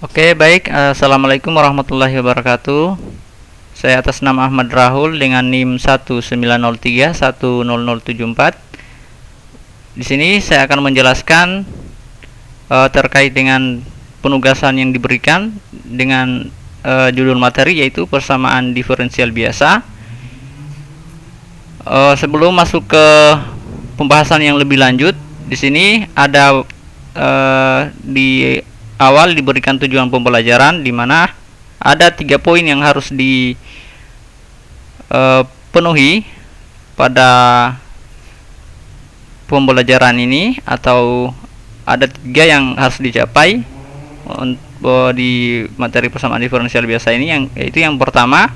Oke, baik. Assalamualaikum warahmatullahi wabarakatuh. Saya atas nama Ahmad Rahul dengan NIM 190310074. Di sini saya akan menjelaskan terkait dengan penugasan yang diberikan dengan judul materi yaitu persamaan diferensial biasa. Sebelum masuk ke pembahasan yang lebih lanjut, di sini ada di awal diberikan tujuan pembelajaran di mana ada 3 poin yang harus dipenuhi pada pembelajaran ini, atau ada 3 yang harus dicapai di materi persamaan diferensial biasa ini, yaitu yang pertama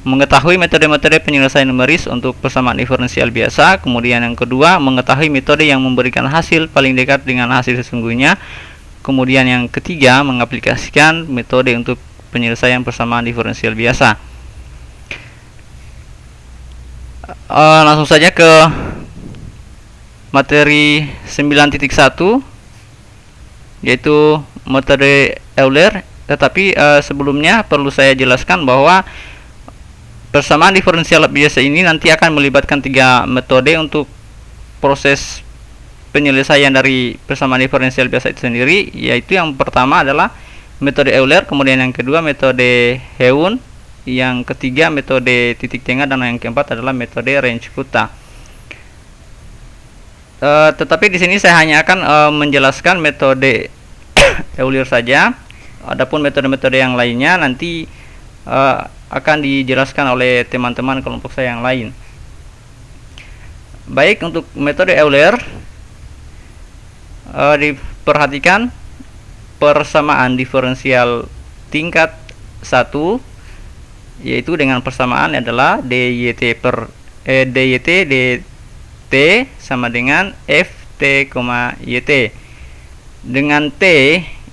mengetahui metode-metode penyelesaian numeris untuk persamaan diferensial biasa. Kemudian yang kedua, mengetahui metode yang memberikan hasil paling dekat dengan hasil sesungguhnya. Kemudian yang ketiga, mengaplikasikan metode untuk penyelesaian persamaan diferensial biasa. Langsung saja ke materi 9.1, yaitu metode Euler. Tetapi sebelumnya perlu saya jelaskan bahwa persamaan diferensial biasa ini nanti akan melibatkan 3 metode untuk proses penyelesaian dari persamaan diferensial biasa itu sendiri, yaitu yang pertama adalah metode Euler, kemudian yang kedua metode Heun, yang ketiga metode titik tengah, dan yang keempat adalah metode Runge-Kutta. Tetapi di sini saya hanya akan menjelaskan metode Euler saja. Adapun metode-metode yang lainnya nanti akan dijelaskan oleh teman-teman kelompok saya yang lain. Baik, untuk metode Euler diperhatikan persamaan diferensial tingkat 1, yaitu dengan persamaan adalah DYT dt sama dengan ft, yt. Dengan t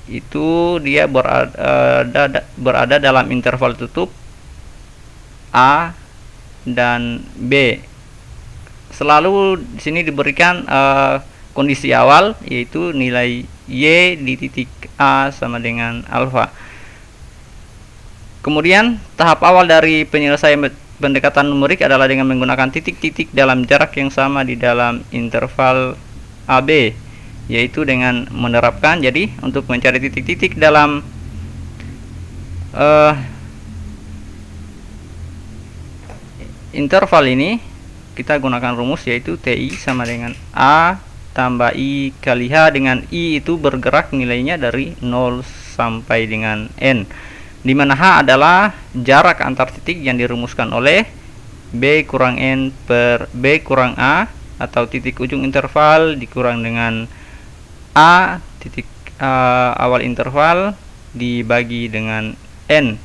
itu dia berada dalam interval tutup A dan B. Selalu di sini diberikan kondisi awal, yaitu nilai y di titik A sama dengan alfa. Kemudian tahap awal dari penyelesaian pendekatan numerik adalah dengan menggunakan titik-titik dalam jarak yang sama di dalam interval AB, yaitu dengan menerapkan, jadi untuk mencari titik-titik dalam interval ini kita gunakan rumus, yaitu TI sama dengan A tambah I kali H, dengan I itu bergerak nilainya dari 0 sampai dengan N, di mana H adalah jarak antar titik yang dirumuskan oleh B kurang N per B kurang A, atau titik ujung interval dikurang dengan A titik awal interval dibagi dengan N,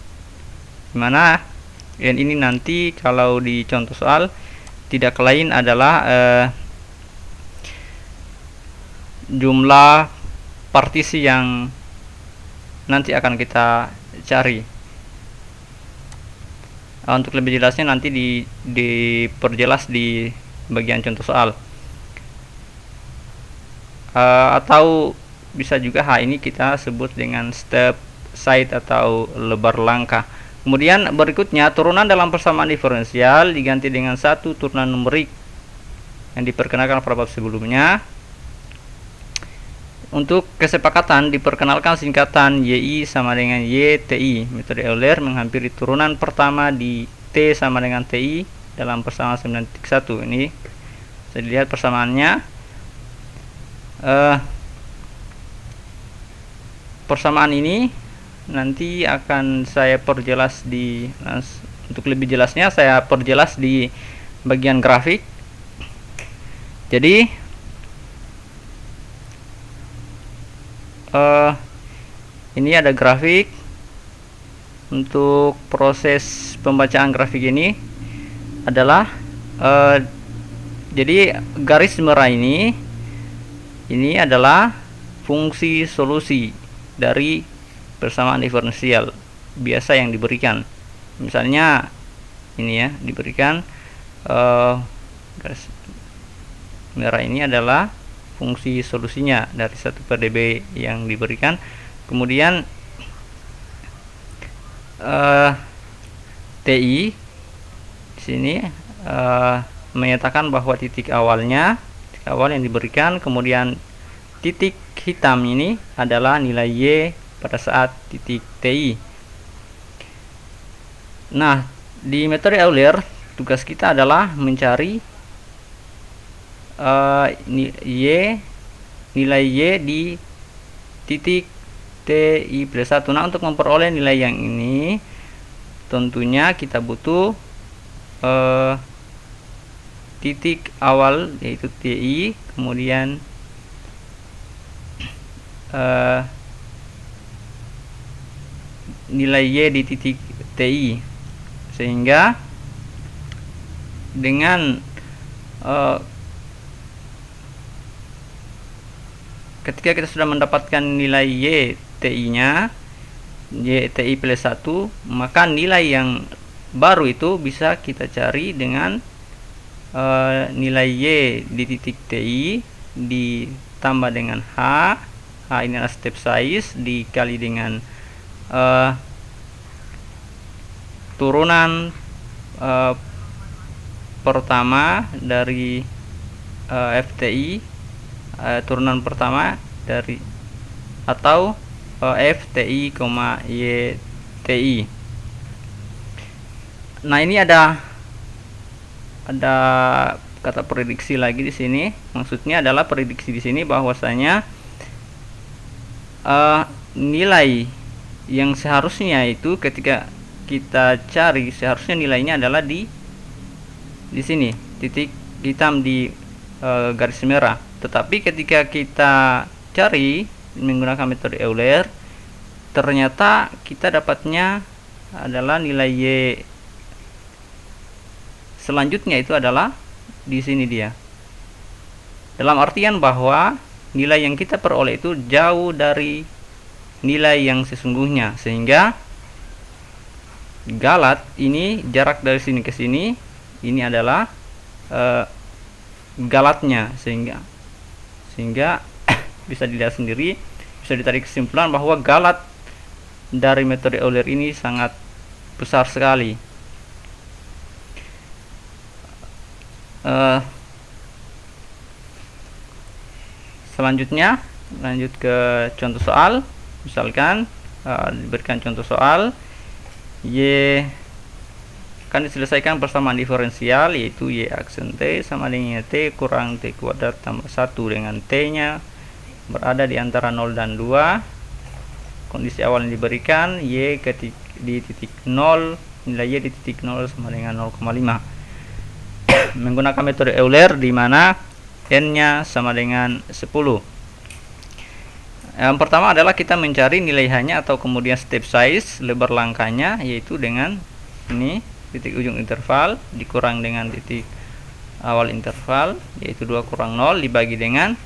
dimana N ini nanti kalau di contoh soal tidak lain adalah jumlah partisi yang nanti akan kita cari. Untuk lebih jelasnya nanti diperjelas di bagian contoh soal. Atau bisa juga H ini kita sebut dengan step side atau lebar langkah. Kemudian berikutnya, turunan dalam persamaan diferensial diganti dengan satu turunan numerik yang diperkenalkan pada bab sebelumnya. Untuk kesepakatan diperkenalkan singkatan YI sama dengan YTI. Metode Euler menghampiri turunan pertama di T sama dengan TI dalam persamaan 9.1. Ini saya lihat persamaannya. Persamaan ini nanti akan saya perjelas untuk lebih jelasnya saya perjelas di bagian grafik. Jadi ini ada grafik. Untuk proses pembacaan grafik ini adalah jadi garis merah ini adalah fungsi solusi dari persamaan diferensial biasa yang diberikan. Misalnya ini ya, diberikan garis merah ini adalah fungsi solusinya dari 1/db yang diberikan. Kemudian TI di sini menyatakan bahwa titik awal yang diberikan, kemudian titik hitam ini adalah nilai Y pada saat titik TI. Nah, di metode Euler tugas kita adalah mencari nilai Y di titik TI+1. Nah, untuk memperoleh nilai yang ini tentunya kita butuh titik awal yaitu TI, kemudian nilai Y di titik TI, sehingga dengan ketika kita sudah mendapatkan nilai Y TI nya Y TI+1, maka nilai yang baru itu bisa kita cari dengan nilai Y di titik TI ditambah dengan H ini adalah step size, dikali dengan turunan pertama dari FTI, turunan pertama dari atau FTI, YTI. Nah, ini ada kata prediksi lagi di sini. Maksudnya adalah prediksi di sini bahwasanya nilai yang seharusnya itu ketika kita cari, seharusnya nilainya adalah di sini, titik hitam di garis merah. Tetapi ketika kita cari menggunakan metode Euler, ternyata kita dapatnya adalah nilai Y selanjutnya itu adalah di sini dia. Dalam artian bahwa nilai yang kita peroleh itu jauh dari nilai yang sesungguhnya, sehingga galat ini jarak dari sini ke sini ini adalah galatnya, sehingga bisa dilihat sendiri, bisa ditarik kesimpulan bahwa galat dari metode Euler ini sangat besar sekali. Selanjutnya lanjut ke contoh soal. Misalkan diberikan contoh soal Y akan diselesaikan persamaan diferensial, yaitu Y aksen T sama dengan T kurang T kuadrat tambah 1 dengan T nya berada di antara 0 dan 2. Kondisi awal yang diberikan Y di titik 0, nilai Y di titik 0 sama dengan 0,5. Menggunakan metode Euler di mana N nya sama dengan 10. Yang pertama adalah kita mencari nilai H-nya atau kemudian step size, lebar langkahnya, yaitu dengan ini titik ujung interval dikurang dengan titik awal interval, yaitu 2 kurang 0 dibagi dengan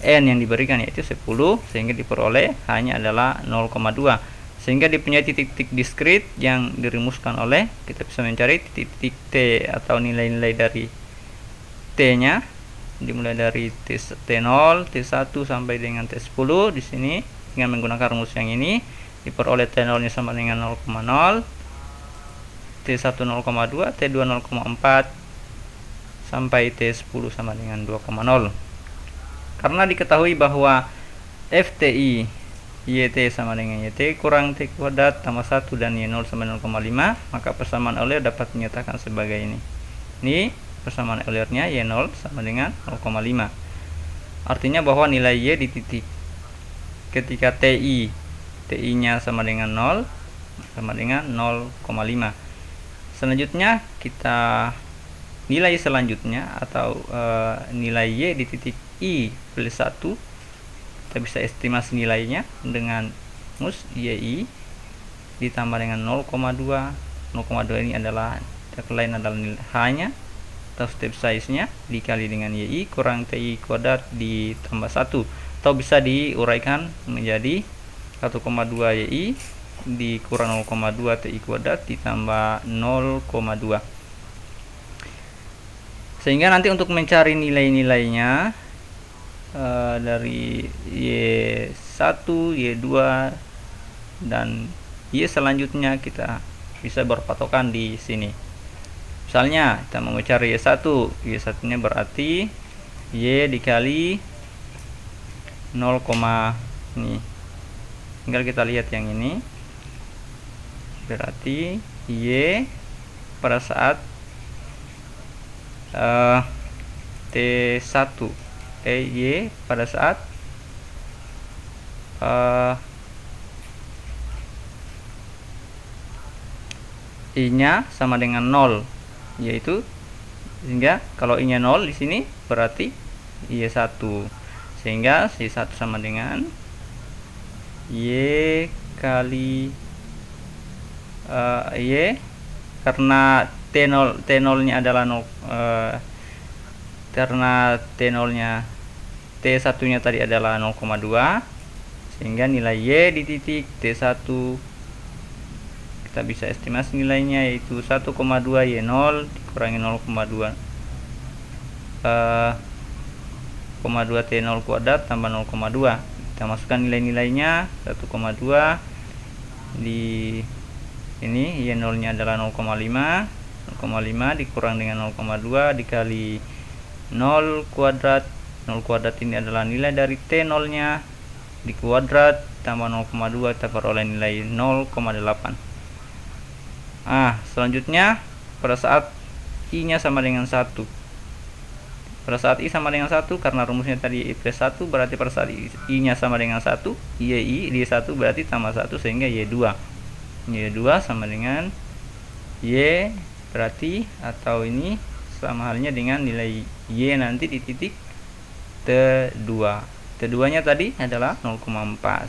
N yang diberikan yaitu 10, sehingga diperoleh H-nya adalah 0,2. Sehingga dipunyai titik-titik diskrit yang dirumuskan oleh, kita bisa mencari titik-titik T atau nilai-nilai dari T-nya, dimulai dari T0, T1 sampai dengan T10. Di sini dengan menggunakan rumus yang ini diperoleh T0-nya sama dengan 0,0, T1 0,2, T2 0,4 sampai T10 sama dengan 2,0. Karena diketahui bahwa FTI YT sama dengan YT kurang T kuadrat tambah 1 dan Y0 sama 0,5, maka persamaan Euler dapat dinyatakan sebagai ini. Ini persamaan Eulernya Y0 sama dengan 0,5. Artinya bahwa nilai Y di titik ketika TI nya sama dengan 0 sama dengan 0,5. Selanjutnya kita nilai selanjutnya atau nilai Y di titik I+1, kita bisa estimasi nilainya dengan mus YI ditambah dengan 0,2. 0,2 ini adalah lain adalah nilai H-nya atau step size-nya dikali dengan YI kurang TI kuadrat ditambah 1, atau bisa diuraikan menjadi 1,2 YI dikurang 0,2 TI kuadrat ditambah 0,2. Sehingga nanti untuk mencari nilai-nilainya dari Y1, Y2 dan Y selanjutnya kita bisa berpatokan di sini. Misalnya kita mau cari Y1, Y1 nya berarti Y dikali 0, ini. Tinggal kita lihat yang ini. Berarti Y pada saat T1 Y pada saat I nya sama dengan 0, yaitu sehingga kalau I nya 0 di sini berarti Y1, sehingga Y1 sama dengan Y kali Y, karena T0 nya adalah 0, karena T0 nya T1 nya tadi adalah 0,2, sehingga nilai Y di titik T1 kita bisa estimasi nilainya yaitu 1,2 Y0 dikurangi 0,2 T0 kuadrat tambah 0,2. Kita masukkan nilai-nilainya. 1,2 di ini Y0 nya adalah 0,5 dikurang dengan 0,2 dikali 0 kuadrat. 0 kuadrat ini adalah nilai dari T0 nya di kuadrat tambah 0,2, kita peroleh nilai 0,8. Selanjutnya pada saat I nya sama dengan 1, pada saat I sama dengan 1, karena rumusnya tadi I plus 1, berarti pada saat I nya sama dengan 1, YI di 1 berarti tambah 1, sehingga Y2 sama dengan Y, berarti atau ini sama halnya dengan nilai Y nanti di titik T2. T2 nya tadi adalah 0,4,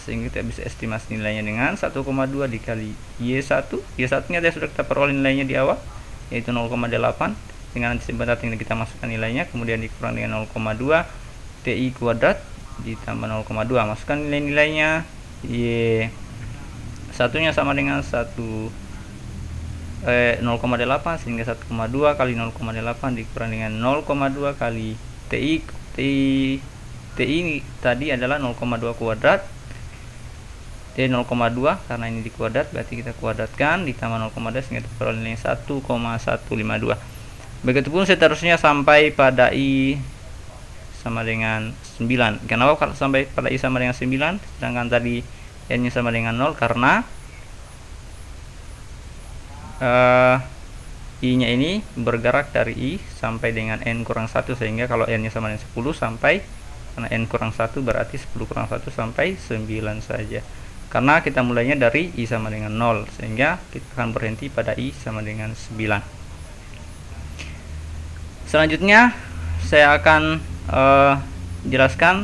sehingga kita bisa estimasi nilainya dengan 1,2 dikali Y1. Y1 nya sudah kita peroleh nilainya di awal, yaitu 0,8, dengan nanti sebentar tinggal kita masukkan nilainya, kemudian dikurang dengan 0,2 TI kuadrat ditambah 0,2, masukkan nilai-nilainya. Y1 nya sama dengan 0,8, sehingga 1,2 kali 0,8 dikurang dengan 0,2 kali TI tadi adalah 0,2 kuadrat. T 0,2 karena ini di kuadrat, berarti kita kuadratkan ditambah 0,2 sehingga kita peroleh nilai 1,152. Begitupun seterusnya sampai pada I sama dengan 9. Kenapa kalau sampai pada I sama dengan 9 sedangkan tadi N nya sama dengan 0? Karena I nya ini bergerak dari I sampai dengan N kurang 1, sehingga kalau N nya sama dengan 10 sampai, karena N kurang 1 berarti 10 kurang 1 sampai 9 saja. Karena kita mulainya dari I sama dengan 0, sehingga kita akan berhenti pada I sama dengan 9. Selanjutnya saya akan jelaskan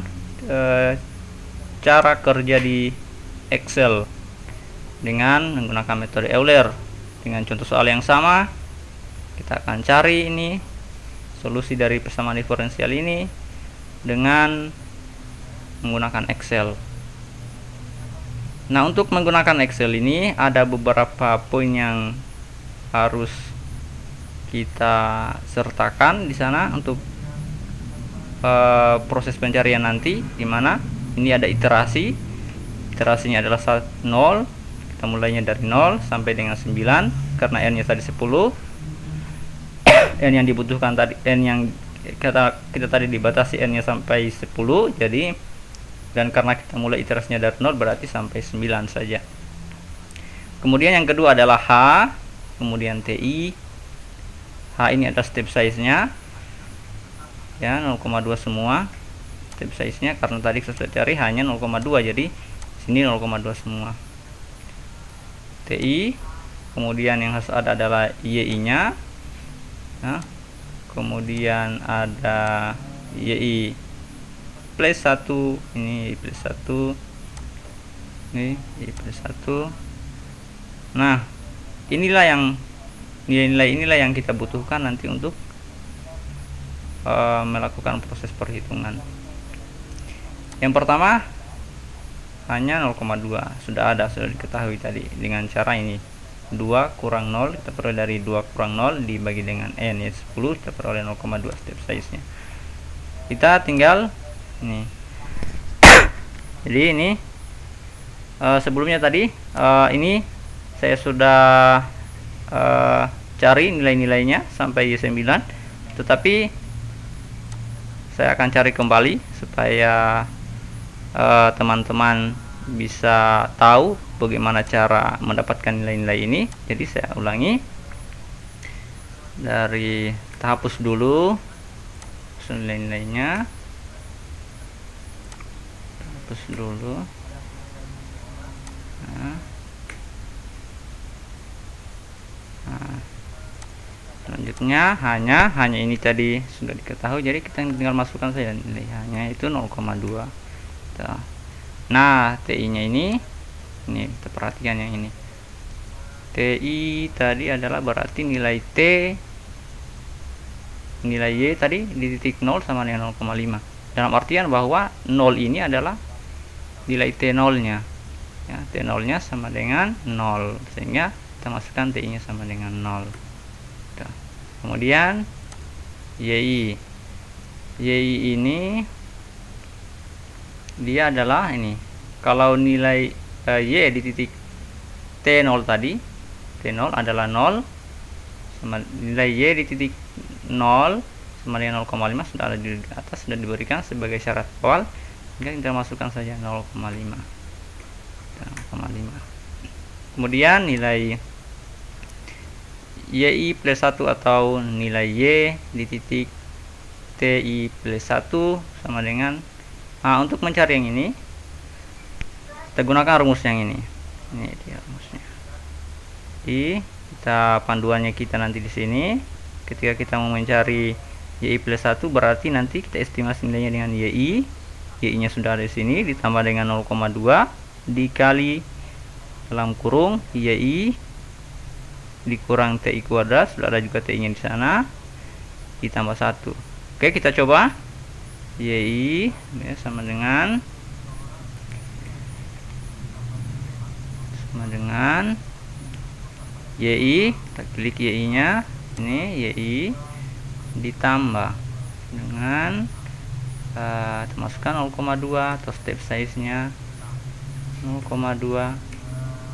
cara kerja di Excel dengan menggunakan metode Euler. Dengan contoh soal yang sama, kita akan cari ini solusi dari persamaan diferensial ini dengan menggunakan Excel. Nah, untuk menggunakan Excel ini ada beberapa poin yang harus kita sertakan di sana untuk proses pencarian nanti, dimana ini ada iterasinya adalah 0, kita mulainya dari 0 sampai dengan 9, karena N nya tadi 10, N yang dibutuhkan tadi, N yang kita tadi dibatasi N nya sampai 10, jadi, dan karena kita mulai iterasinya dari 0 berarti sampai 9 saja. Kemudian yang kedua adalah H, kemudian TI. H ini adalah step size nya ya, 0,2 semua step size nya, karena tadi kita sudah cari hanya 0,2, jadi sini 0,2 semua. TI, kemudian yang harus ada adalah YI nya, nah, kemudian ada YI plus 1, ini plus 1, ini Y plus 1. Nah, inilah yang nilai-nilai inilah yang kita butuhkan nanti untuk melakukan proses perhitungan. Yang pertama hanya 0,2 sudah diketahui tadi dengan cara ini, 2 kurang 0, kita peroleh dari 2 kurang 0 dibagi dengan N, yaitu 10, kita peroleh 0,2 step size nya. Kita tinggal Ini. Jadi ini sebelumnya tadi ini saya sudah cari nilai-nilainya sampai Y9, tetapi saya akan cari kembali supaya teman-teman bisa tahu bagaimana cara mendapatkan nilai-nilai ini. Jadi saya ulangi, dari kita hapus dulu nilai-nilainya, hapus dulu. Selanjutnya hanya ini tadi sudah diketahui, jadi kita tinggal masukkan saja nilai hanya itu 0,2. Nah, TI nya ini kita perhatikan yang ini, TI tadi adalah berarti nilai T, nilai Y tadi di titik 0 sama dengan 0,5, dalam artian bahwa 0 ini adalah nilai T0 nya ya, T0 nya sama dengan 0, sehingga kita masukkan TI nya sama dengan 0. Kemudian YI ini dia adalah ini, kalau nilai Y di titik T0 tadi, T0 adalah 0, sama nilai Y di titik 0 sama dengan 0,5 sudah ada di atas, sudah diberikan sebagai syarat awal, sehingga kita masukkan saja 0,5. Kemudian nilai YI plus 1 atau nilai Y di titik TI plus 1 sama dengan, untuk mencari yang ini kita gunakan rumus yang ini dia rumusnya. Jadi kita panduannya kita nanti di sini, ketika kita mau mencari YI plus 1 berarti nanti kita estimasi nilainya dengan YI nya sudah ada di sini, ditambah dengan 0,2 dikali dalam kurung YI dikurang TI kuadrat, sudah ada juga TI nya di sana, ditambah 1. Oke, kita coba. YI ya, sama dengan YI, kita klik YI nya, ini YI ditambah dengan kita masukkan 0,2 atau step size nya 0,2,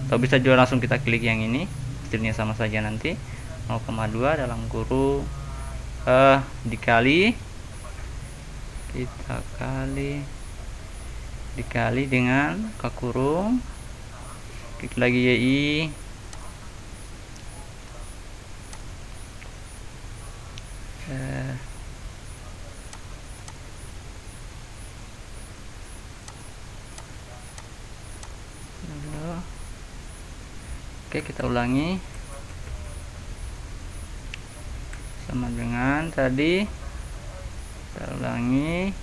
atau bisa juga langsung kita klik yang ini, hasilnya sama saja nanti 0,2 dalam kurung dikali dengan buka kurung, klik lagi YI Oke, kita ulangi sama dengan tadi, kita ulangi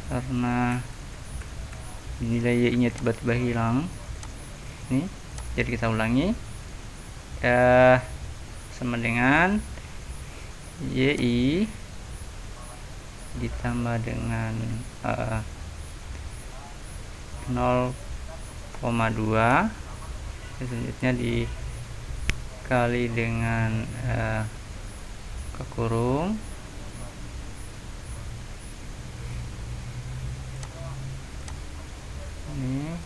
karena nilai Y nya tiba-tiba hilang ini, jadi kita ulangi sama dengan YI ditambah dengan 0,2, selanjutnya dikali dengan ke kurung ini,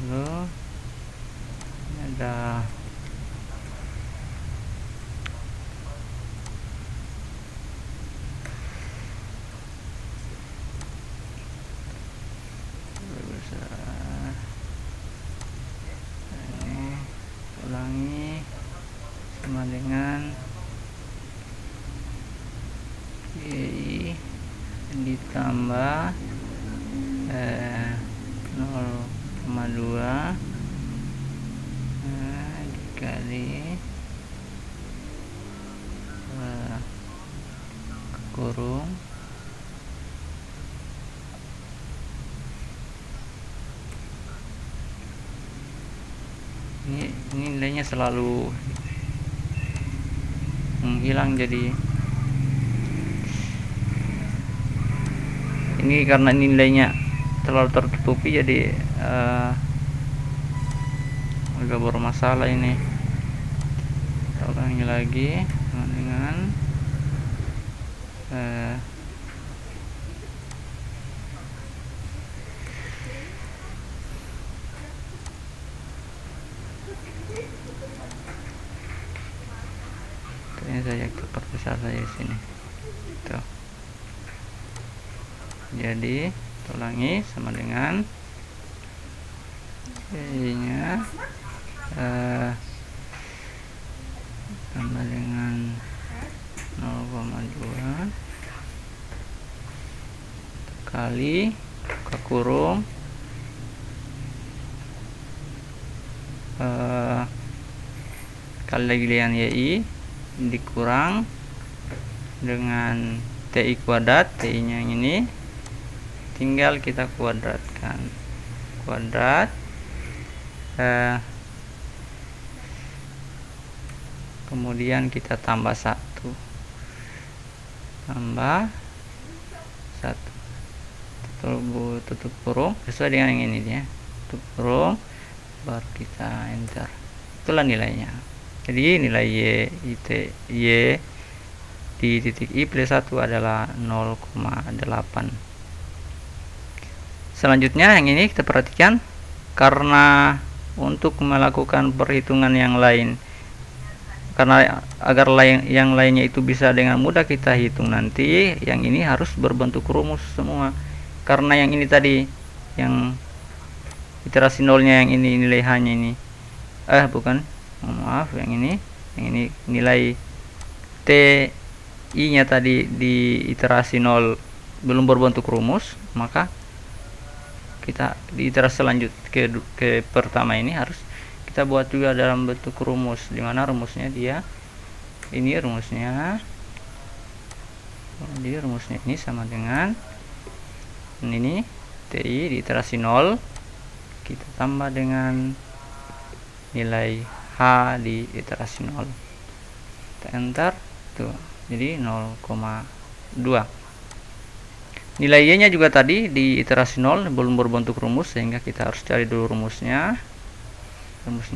lalu ini ada ulangi sama dengan Y ditambah 0,2 dikali kurung ini nilainya selalu menghilang, jadi ini karena nilainya terlalu tertutupi, jadi agak bermasalah ini. Kita ulangi lagi dengan ini saya perpisah saja di sini. Tuh. Jadi ulangi sama dengan nya tambah dengan 0,2 kali buka kurung kali lagi dengan YI dikurang dengan TI kuadrat. TI nya yang ini tinggal kita kuadratkan, kemudian kita tambah 1 tutup kurung sesuai dengan yang ini ya, tutup kurung, baru kita enter. Itulah nilainya. Jadi nilai Y di titik I plus 1 adalah 0,8. Selanjutnya yang ini kita perhatikan, karena untuk melakukan perhitungan yang lain, karena agar yang lainnya itu bisa dengan mudah kita hitung nanti, yang ini harus berbentuk rumus semua. Karena yang ini tadi, yang iterasi nolnya yang ini nilai hanya ini, maaf, yang ini nilai TI nya tadi di iterasi 0 belum berbentuk rumus, maka kita di iterasi selanjut ke pertama ini harus kita buat juga dalam bentuk rumus, dimana rumusnya rumusnya ini sama dengan ini TI di iterasi 0 kita tambah dengan nilai H di iterasi 0, kita enter tuh, jadi 0,2. Nilai Y nya juga tadi di iterasi 0 belum berbentuk rumus, sehingga kita harus cari dulu rumusnya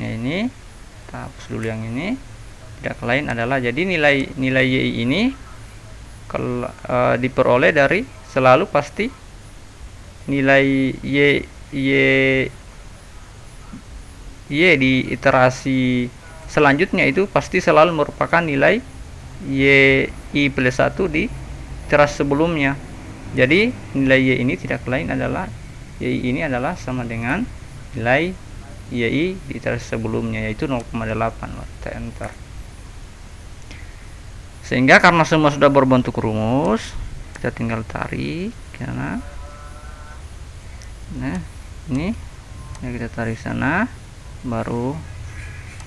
ini, kita hapus dulu yang ini, tidak lain adalah, jadi nilai Y ini kalau diperoleh dari selalu pasti nilai Y di iterasi selanjutnya itu pasti selalu merupakan nilai YI plus 1 di iterasi sebelumnya. Jadi nilai Y ini tidak lain adalah, YI ini adalah sama dengan nilai YI di iterasi sebelumnya, yaitu 0,8. Kita enter. Sehingga karena semua sudah berbentuk rumus, kita tinggal tarik karena ini kita tarik sana, baru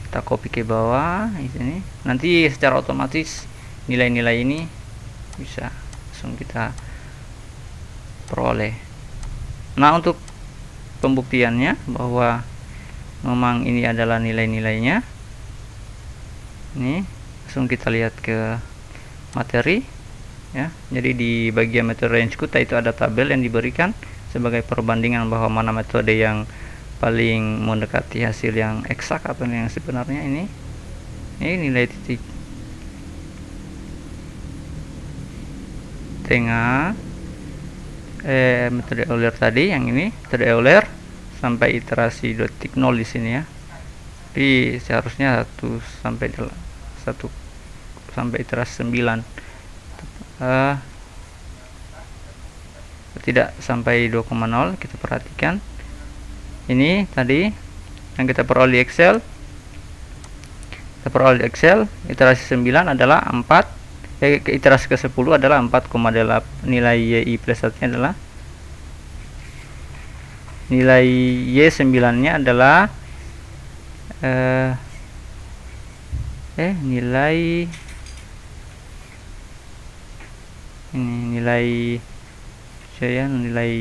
kita copy ke bawah di sini. Nanti secara otomatis nilai-nilai ini bisa langsung kita peroleh. Nah, untuk pembuktiannya bahwa memang ini adalah nilai-nilainya, ini langsung kita lihat ke materi ya. Jadi di bagian metode range kuta itu ada tabel yang diberikan sebagai perbandingan bahwa mana metode yang paling mendekati hasil yang eksak atau yang sebenarnya. Ini nilai titik tengah metode Euler tadi, yang ini metode Euler sampai iterasi detik 0 di sini ya. Tapi seharusnya 1 sampai iterasi 9, tidak sampai 2,0. Kita perhatikan ini tadi yang kita peroleh di Excel. Iterasi 9 adalah 4, iterasi ke 10 adalah 4,8. Nilai YI plus 1 nya adalah, nilai Y9 nya adalah nilai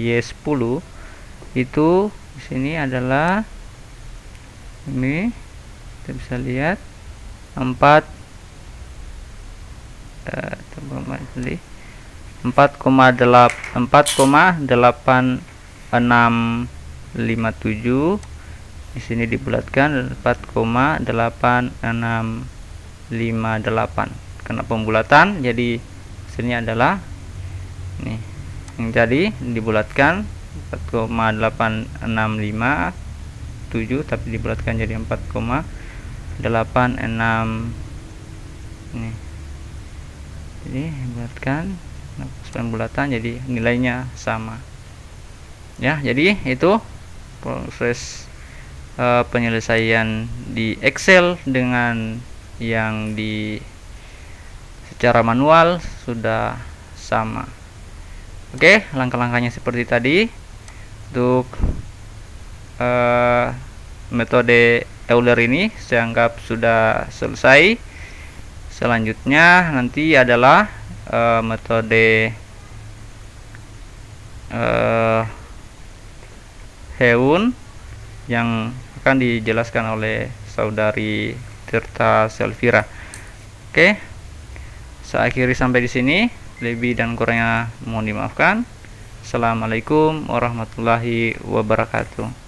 Y10 itu di sini adalah, ini kita bisa lihat 4,8657 Di sini dibulatkan 4,8658. Karena pembulatan, jadi hasilnya adalah ini. Yang tadi dibulatkan 4,8657, tapi dibulatkan jadi 4,86 ini. Jadi dibulatkan pembulatan, jadi nilainya sama. Ya, jadi itu proses penyelesaian di Excel dengan yang di secara manual sudah sama. Oke, langkah-langkahnya seperti tadi. Untuk metode Euler ini saya anggap sudah selesai. Selanjutnya nanti adalah metode Heun yang akan dijelaskan oleh saudari Tirta Selvira. Oke, saya akhiri sampai di sini. Lebih dan kurangnya mohon dimaafkan. Assalamualaikum warahmatullahi wabarakatuh.